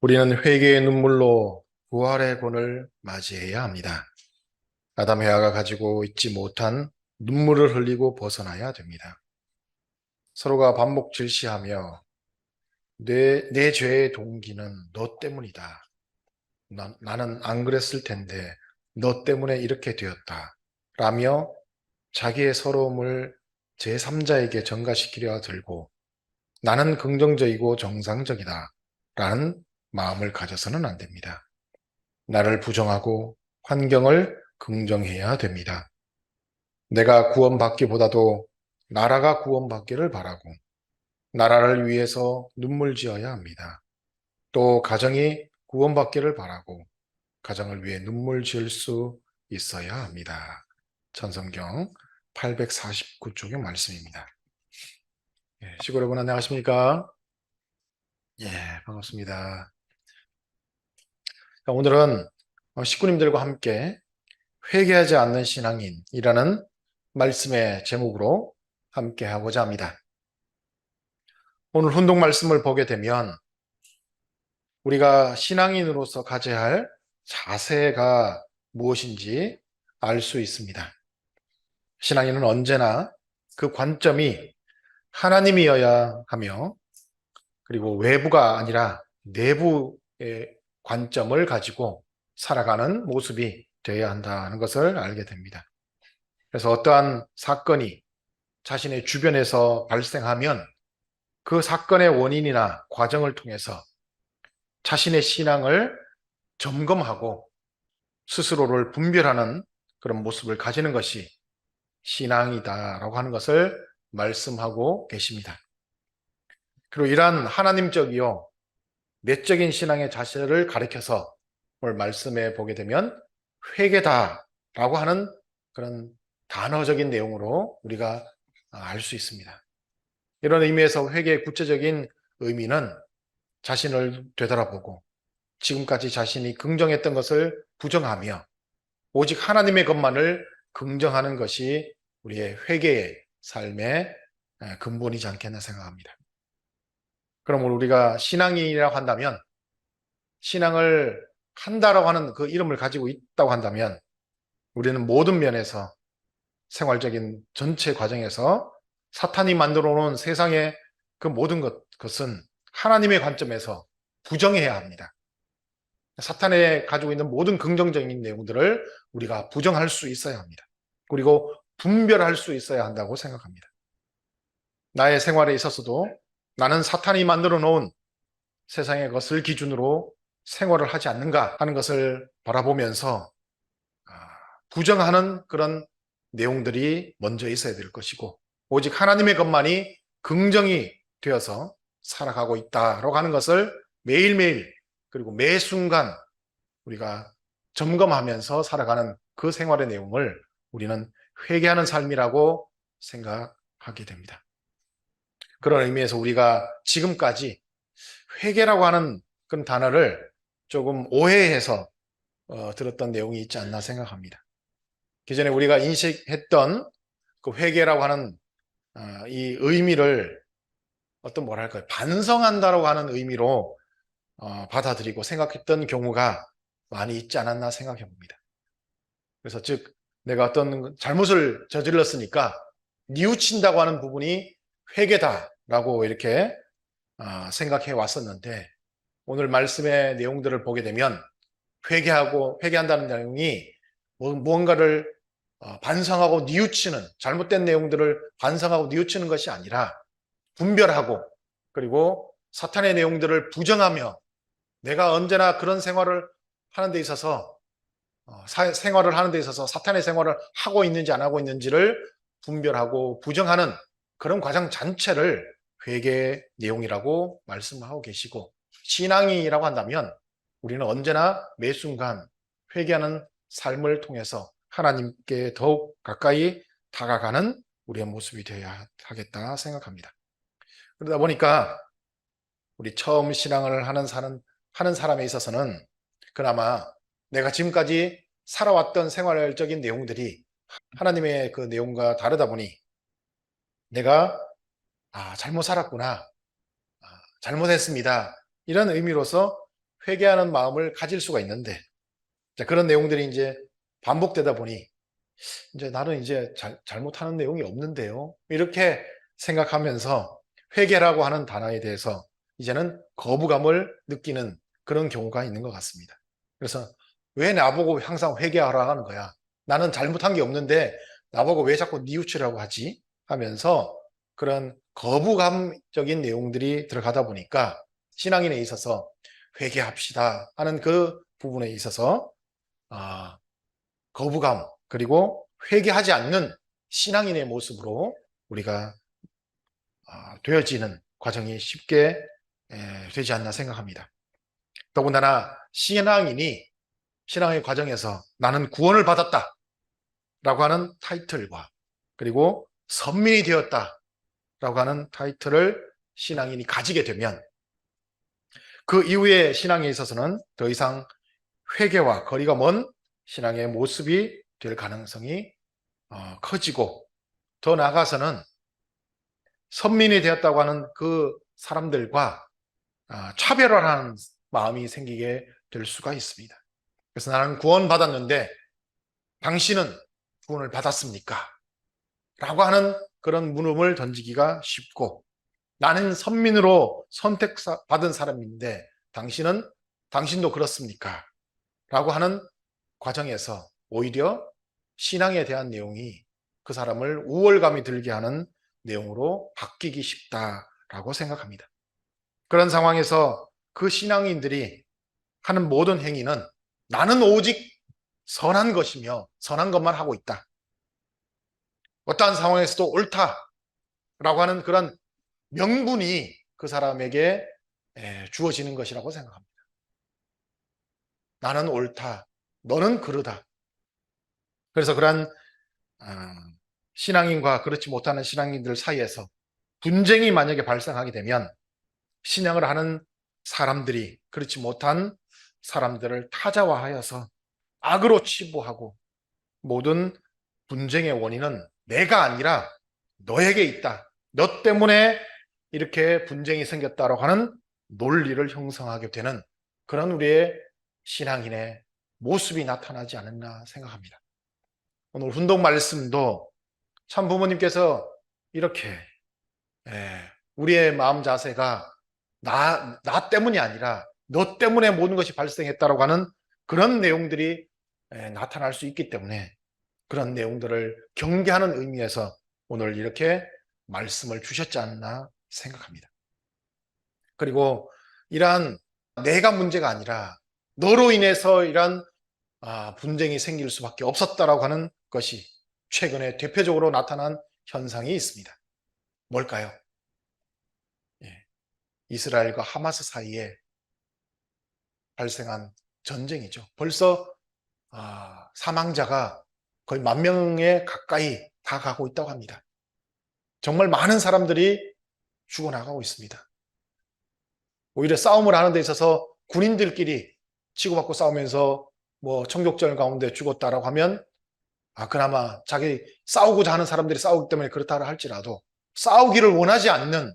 우리는 회개의 눈물로 부활의 본을 맞이해야 합니다. 아담 해와가 가지고 있지 못한 눈물을 흘리고 벗어나야 됩니다. 서로가 반복 질시하며 내 죄의 동기는 너 때문이다. 나는 안 그랬을 텐데 너 때문에 이렇게 되었다. 라며 자기의 서러움을 제3자에게 전가시키려 들고 나는 긍정적이고 정상적이다. 라는 마음을 가져서는 안 됩니다. 나를 부정하고 환경을 긍정해야 됩니다. 내가 구원받기보다도 나라가 구원받기를 바라고 나라를 위해서 눈물 지어야 합니다. 또 가정이 구원받기를 바라고 가정을 위해 눈물 지을 수 있어야 합니다. 천성경 849쪽의 말씀입니다. 시고 여러분 안녕하십니까? 예, 반갑습니다. 오늘은 식구님들과 함께 회개하지 않는 신앙인이라는 말씀의 제목으로 함께 하고자 합니다. 오늘 훈독 말씀을 보게 되면 우리가 신앙인으로서 가져야 할 자세가 무엇인지 알 수 있습니다. 신앙인은 언제나 그 관점이 하나님이어야 하며 그리고 외부가 아니라 내부의 관점을 가지고 살아가는 모습이 되어야 한다는 것을 알게 됩니다. 그래서 어떠한 사건이 자신의 주변에서 발생하면 그 사건의 원인이나 과정을 통해서 자신의 신앙을 점검하고 스스로를 분별하는 그런 모습을 가지는 것이 신앙이다라고 하는 것을 말씀하고 계십니다. 그리고 이러한 하나님적이요 내적인 신앙의 자세를 가리켜서 오늘 말씀에 보게 되면 회개다라고 하는 그런 단어적인 내용으로 우리가 알 수 있습니다. 이런 의미에서 회개의 구체적인 의미는 자신을 되돌아보고 지금까지 자신이 긍정했던 것을 부정하며 오직 하나님의 것만을 긍정하는 것이 우리의 회개의 삶의 근본이지 않겠나 생각합니다. 그럼 우리가 신앙인이라고 한다면 신앙을 한다라고 하는 그 이름을 가지고 있다고 한다면 우리는 모든 면에서 생활적인 전체 과정에서 사탄이 만들어 놓은 세상의 그 모든 것은 하나님의 관점에서 부정해야 합니다. 사탄이 가지고 있는 모든 긍정적인 내용들을 우리가 부정할 수 있어야 합니다. 그리고 분별할 수 있어야 한다고 생각합니다. 나의 생활에 있어서도 나는 사탄이 만들어 놓은 세상의 것을 기준으로 생활을 하지 않는가 하는 것을 바라보면서 부정하는 그런 내용들이 먼저 있어야 될 것이고 오직 하나님의 것만이 긍정이 되어서 살아가고 있다라고 하는 것을 매일매일 그리고 매 순간 우리가 점검하면서 살아가는 그 생활의 내용을 우리는 회개하는 삶이라고 생각하게 됩니다. 그런 의미에서 우리가 지금까지 회개라고 하는 그런 단어를 조금 오해해서 들었던 내용이 있지 않나 생각합니다. 기존에 우리가 인식했던 그 회개라고 하는 이 의미를 어떤 뭐랄까요 반성한다라고 하는 의미로 받아들이고 생각했던 경우가 많이 있지 않았나 생각해 봅니다. 그래서 즉 내가 어떤 잘못을 저질렀으니까 뉘우친다고 하는 부분이 회개다라고 이렇게 생각해 왔었는데 오늘 말씀의 내용들을 보게 되면 회개한다는 내용이 무언가를 반성하고 뉘우치는 잘못된 내용들을 반성하고 뉘우치는 것이 아니라 분별하고 그리고 사탄의 내용들을 부정하며 내가 언제나 그런 생활을 하는 데 있어서 생활을 하는 데 있어서 사탄의 생활을 하고 있는지 안 하고 있는지를 분별하고 부정하는 그런 과정 전체를 회개의 내용이라고 말씀하고 계시고 신앙이라고 한다면 우리는 언제나 매 순간 회개하는 삶을 통해서 하나님께 더욱 가까이 다가가는 우리의 모습이 되어야 하겠다 생각합니다. 그러다 보니까 우리 처음 신앙을 하는 사람에 있어서는 그나마 내가 지금까지 살아왔던 생활적인 내용들이 하나님의 그 내용과 다르다 보니 내가 잘못 살았구나, 잘못했습니다. 이런 의미로서 회개하는 마음을 가질 수가 있는데, 자, 그런 내용들이 이제 반복되다 보니 이제 나는 이제 잘못하는 내용이 없는데요, 이렇게 생각하면서 회개라고 하는 단어에 대해서 이제는 거부감을 느끼는 그런 경우가 있는 것 같습니다. 그래서 왜 나보고 항상 회개하라 하는 거야? 나는 잘못한 게 없는데 나보고 왜 자꾸 뉘우치라고 하지? 하면서 그런 거부감적인 내용들이 들어가다 보니까 신앙인에 있어서 회개합시다 하는 그 부분에 있어서 거부감, 그리고 회개하지 않는 신앙인의 모습으로 우리가 되어지는 과정이 쉽게 되지 않나 생각합니다. 더군다나 신앙인이 신앙의 과정에서 나는 구원을 받았다 라고 하는 타이틀과, 그리고 선민이 되었다 라고 하는 타이틀을 신앙인이 가지게 되면 그 이후의 신앙에 있어서는 더 이상 회개와 거리가 먼 신앙의 모습이 될 가능성이 커지고, 더 나아가서는 선민이 되었다고 하는 그 사람들과 차별화하는 마음이 생기게 될 수가 있습니다. 그래서 나는 구원받았는데 당신은 구원을 받았습니까? 라고 하는 그런 물음을 던지기가 쉽고, 나는 선민으로 선택받은 사람인데 당신도 그렇습니까? 라고 하는 과정에서 오히려 신앙에 대한 내용이 그 사람을 우월감이 들게 하는 내용으로 바뀌기 쉽다라고 생각합니다. 그런 상황에서 그 신앙인들이 하는 모든 행위는 나는 오직 선한 것이며 선한 것만 하고 있다, 어떠한 상황에서도 옳다라고 하는 그런 명분이 그 사람에게 주어지는 것이라고 생각합니다. 나는 옳다, 너는 그르다. 그래서 그런 신앙인과 그렇지 못하는 신앙인들 사이에서 분쟁이 만약에 발생하게 되면 신앙을 하는 사람들이 그렇지 못한 사람들을 타자화하여서 악으로 치부하고, 모든 분쟁의 원인은 내가 아니라 너에게 있다, 너 때문에 이렇게 분쟁이 생겼다라고 하는 논리를 형성하게 되는 그런 우리의 신앙인의 모습이 나타나지 않았나 생각합니다. 오늘 훈독 말씀도 참 부모님께서 이렇게 우리의 마음 자세가 나 때문이 아니라 너 때문에 모든 것이 발생했다라고 하는 그런 내용들이 나타날 수 있기 때문에 그런 내용들을 경계하는 의미에서 오늘 이렇게 말씀을 주셨지 않나 생각합니다. 그리고 이러한 내가 문제가 아니라 너로 인해서 이러한 분쟁이 생길 수밖에 없었다라고 하는 것이 최근에 대표적으로 나타난 현상이 있습니다. 뭘까요? 이스라엘과 하마스 사이에 발생한 전쟁이죠. 벌써 사망자가 거의 10,000명에 가까이 다 가고 있다고 합니다. 정말 많은 사람들이 죽어나가고 있습니다. 오히려 싸움을 하는 데 있어서 군인들끼리 치고받고 싸우면서 뭐 청격전 가운데 죽었다라고 하면 그나마 자기 싸우고자 하는 사람들이 싸우기 때문에 그렇다 할지라도 싸우기를 원하지 않는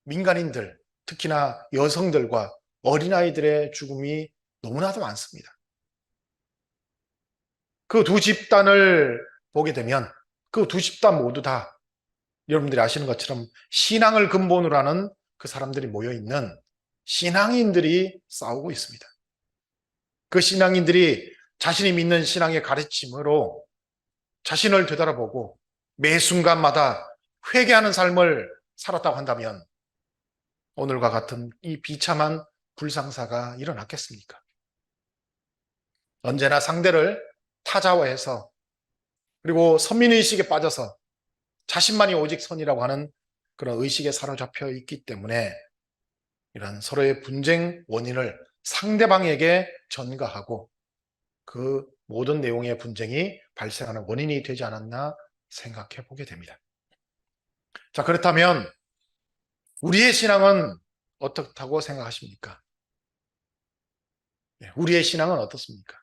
민간인들, 특히나 여성들과 어린아이들의 죽음이 너무나도 많습니다. 그 두 집단을 보게 되면 그 두 집단 모두 다 여러분들이 아시는 것처럼 신앙을 근본으로 하는 그 사람들이 모여있는 신앙인들이 싸우고 있습니다. 그 신앙인들이 자신이 믿는 신앙의 가르침으로 자신을 되돌아보고 매 순간마다 회개하는 삶을 살았다고 한다면 오늘과 같은 이 비참한 불상사가 일어났겠습니까? 언제나 상대를 타자화해서, 그리고 선민의식에 빠져서 자신만이 오직 선이라고 하는 그런 의식에 사로잡혀 있기 때문에 이런 서로의 분쟁 원인을 상대방에게 전가하고 그 모든 내용의 분쟁이 발생하는 원인이 되지 않았나 생각해 보게 됩니다. 자, 그렇다면 우리의 신앙은 어떻다고 생각하십니까? 우리의 신앙은 어떻습니까?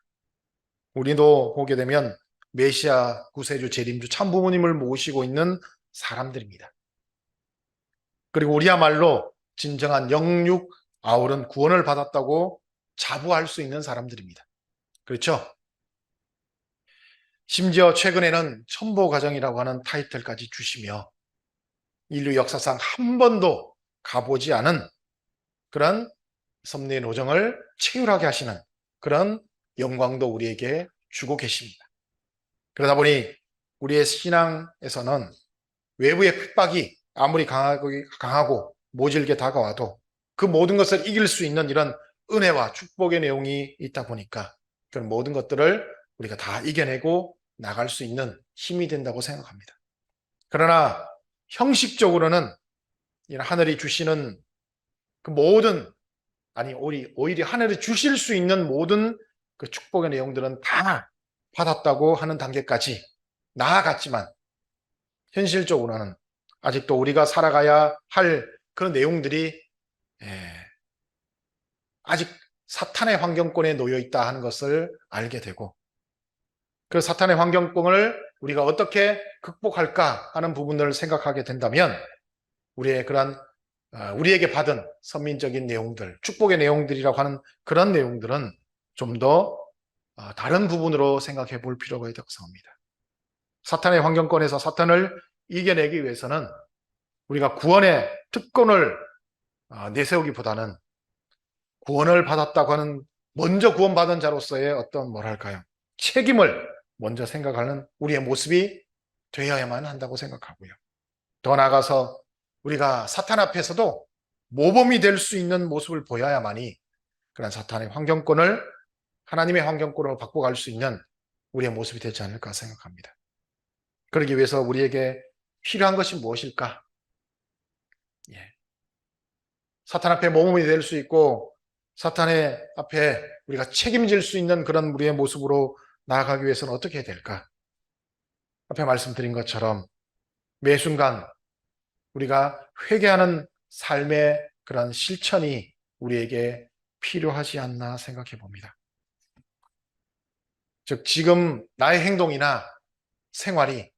우리도 보게 되면 메시아, 구세주, 재림주, 참부모님을 모시고 있는 사람들입니다. 그리고 우리야말로 진정한 영육 아울은 구원을 받았다고 자부할 수 있는 사람들입니다. 그렇죠? 심지어 최근에는 첨보가정이라고 하는 타이틀까지 주시며 인류 역사상 한 번도 가보지 않은 그런 섭리의 노정을 체휼하게 하시는 그런 영광도 우리에게 주고 계십니다. 그러다 보니 우리의 신앙에서는 외부의 핍박이 아무리 강하고 모질게 다가와도 그 모든 것을 이길 수 있는 이런 은혜와 축복의 내용이 있다 보니까 그런 모든 것들을 우리가 다 이겨내고 나갈 수 있는 힘이 된다고 생각합니다. 그러나 형식적으로는 하늘이 주시는 그 모든, 아니 오히려 하늘이 주실 수 있는 모든 그 축복의 내용들은 다 받았다고 하는 단계까지 나아갔지만 현실적으로는 아직도 우리가 살아가야 할 그런 내용들이 아직 사탄의 환경권에 놓여 있다 하는 것을 알게 되고, 그 사탄의 환경권을 우리가 어떻게 극복할까 하는 부분을 생각하게 된다면 우리의 그러한 우리에게 받은 선민적인 내용들, 축복의 내용들이라고 하는 그런 내용들은 좀 더 다른 부분으로 생각해 볼 필요가 있다고 생각합니다. 사탄의 환경권에서 사탄을 이겨내기 위해서는 우리가 구원의 특권을 내세우기보다는 구원을 받았다고 하는, 먼저 구원받은 자로서의 어떤 뭐랄까요, 책임을 먼저 생각하는 우리의 모습이 되어야만 한다고 생각하고요. 더 나아가서 우리가 사탄 앞에서도 모범이 될 수 있는 모습을 보여야만이 그런 사탄의 환경권을 하나님의 환경권으로 바꿔갈 수 있는 우리의 모습이 되지 않을까 생각합니다. 그러기 위해서 우리에게 필요한 것이 무엇일까? 사탄 앞에 모범이 될 수 있고 사탄의 앞에 우리가 책임질 수 있는 그런 우리의 모습으로 나아가기 위해서는 어떻게 해야 될까? 앞에 말씀드린 것처럼 매 순간 우리가 회개하는 삶의 그런 실천이 우리에게 필요하지 않나 생각해 봅니다. 즉 지금 나의 행동이나 생활이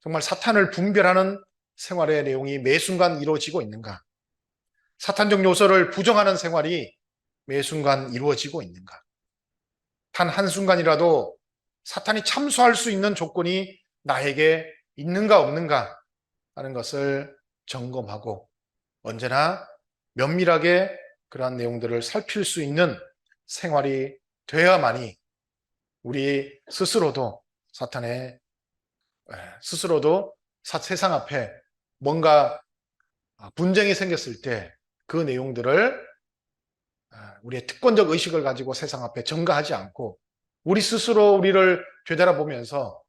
정말 사탄을 분별하는 생활의 내용이 매 순간 이루어지고 있는가? 사탄적 요소를 부정하는 생활이 매 순간 이루어지고 있는가? 단 한순간이라도 사탄이 참수할 수 있는 조건이 나에게 있는가 없는가 하는 것을 점검하고 언제나 면밀하게 그러한 내용들을 살필 수 있는 생활이 되어야만이 우리 스스로도 세상 앞에 뭔가 분쟁이 생겼을 때 그 내용들을 우리의 특권적 의식을 가지고 세상 앞에 전가하지 않고 우리 스스로 우리를 되돌아보면서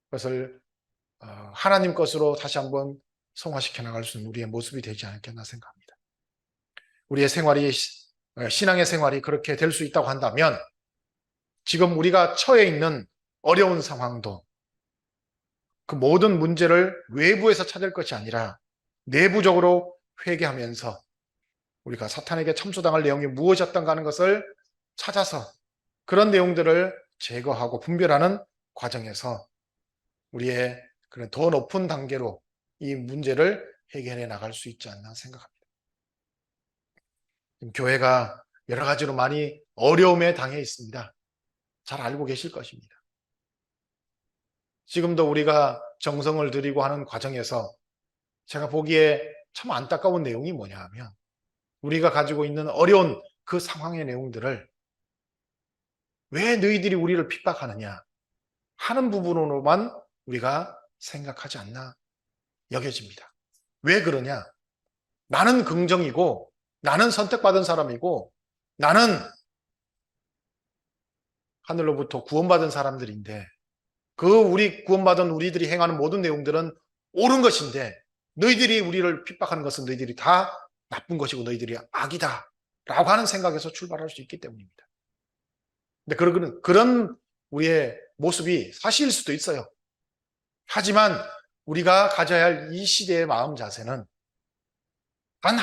그것을 하나님 것으로 다시 한번 성화시켜 나갈 수 있는 우리의 모습이 되지 않겠나 생각합니다. 우리의 생활이, 신앙의 생활이 그렇게 될 수 있다고 한다면 지금 우리가 처해 있는 어려운 상황도 그 모든 문제를 외부에서 찾을 것이 아니라 내부적으로 회개하면서 우리가 사탄에게 참소당할 내용이 무엇이었던가 하는 것을 찾아서 그런 내용들을 제거하고 분별하는 과정에서 우리의 그런 더 높은 단계로 이 문제를 해결해 나갈 수 있지 않나 생각합니다. 교회가 여러 가지로 많이 어려움에 당해 있습니다. 잘 알고 계실 것입니다. 지금도 우리가 정성을 들이고 하는 과정에서 제가 보기에 참 안타까운 내용이 뭐냐 하면 우리가 가지고 있는 어려운 그 상황의 내용들을 왜 너희들이 우리를 핍박하느냐 하는 부분으로만 우리가 생각하지 않나 여겨집니다. 왜 그러냐? 나는 긍정이고 나는 선택받은 사람이고 나는 하늘로부터 구원받은 사람들인데 그 우리 구원받은 우리들이 행하는 모든 내용들은 옳은 것인데 너희들이 우리를 핍박하는 것은 너희들이 다 나쁜 것이고 너희들이 악이다 라고 하는 생각에서 출발할 수 있기 때문입니다. 근데 그런 우리의 모습이 사실일 수도 있어요. 하지만 우리가 가져야 할 이 시대의 마음 자세는 단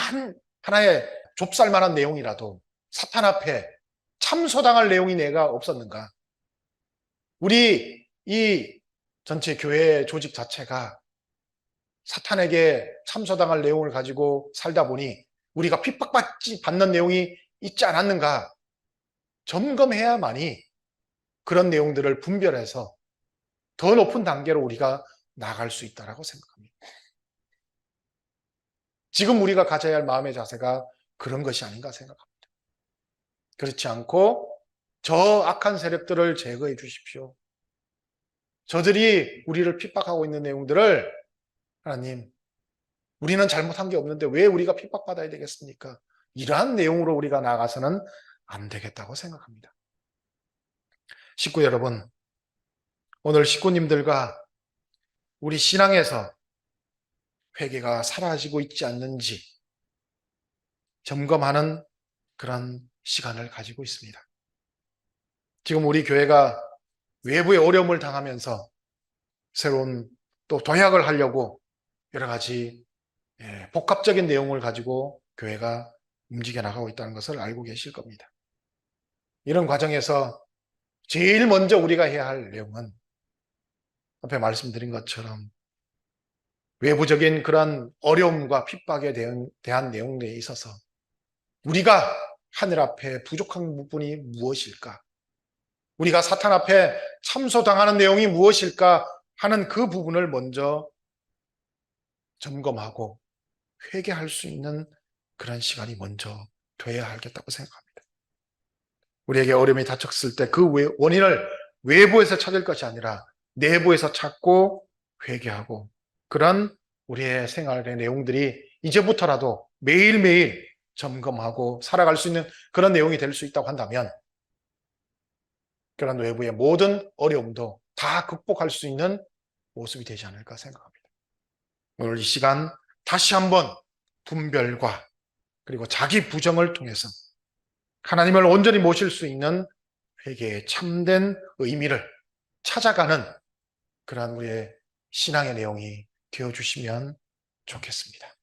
하나의 좁쌀만한 내용이라도 사탄 앞에 참소당할 내용이 내가 없었는가? 우리 이 전체 교회 조직 자체가 사탄에게 참소당할 내용을 가지고 살다 보니 우리가 받는 내용이 있지 않았는가 점검해야만이 그런 내용들을 분별해서 더 높은 단계로 우리가 나갈 수 있다고 생각합니다. 지금 우리가 가져야 할 마음의 자세가 그런 것이 아닌가 생각합니다. 그렇지 않고 저 악한 세력들을 제거해 주십시오. 저들이 우리를 핍박하고 있는 내용들을 하나님, 우리는 잘못한 게 없는데 왜 우리가 핍박받아야 되겠습니까? 이러한 내용으로 우리가 나가서는 안 되겠다고 생각합니다. 식구 여러분, 오늘 식구님들과 우리 신앙에서 회개가 사라지고 있지 않는지 점검하는 그런 시간을 가지고 있습니다. 지금 우리 교회가 외부의 어려움을 당하면서 새로운 또 도약을 하려고 여러 가지 복합적인 내용을 가지고 교회가 움직여 나가고 있다는 것을 알고 계실 겁니다. 이런 과정에서 제일 먼저 우리가 해야 할 내용은 앞에 말씀드린 것처럼 외부적인 그런 어려움과 핍박에 대한 내용에 있어서 우리가 하늘 앞에 부족한 부분이 무엇일까? 우리가 사탄 앞에 참소당하는 내용이 무엇일까 하는 그 부분을 먼저 점검하고 회개할 수 있는 그런 시간이 먼저 돼야 하겠다고 생각합니다. 우리에게 어려움이 닥쳤을 때 그 원인을 외부에서 찾을 것이 아니라 내부에서 찾고 회개하고 그런 우리의 생활의 내용들이 이제부터라도 매일매일 점검하고 살아갈 수 있는 그런 내용이 될 수 있다고 한다면 그런 외부의 모든 어려움도 다 극복할 수 있는 모습이 되지 않을까 생각합니다. 오늘 이 시간 다시 한번 분별과 그리고 자기 부정을 통해서 하나님을 온전히 모실 수 있는 회개의 참된 의미를 찾아가는 그러한 우리의 신앙의 내용이 되어주시면 좋겠습니다.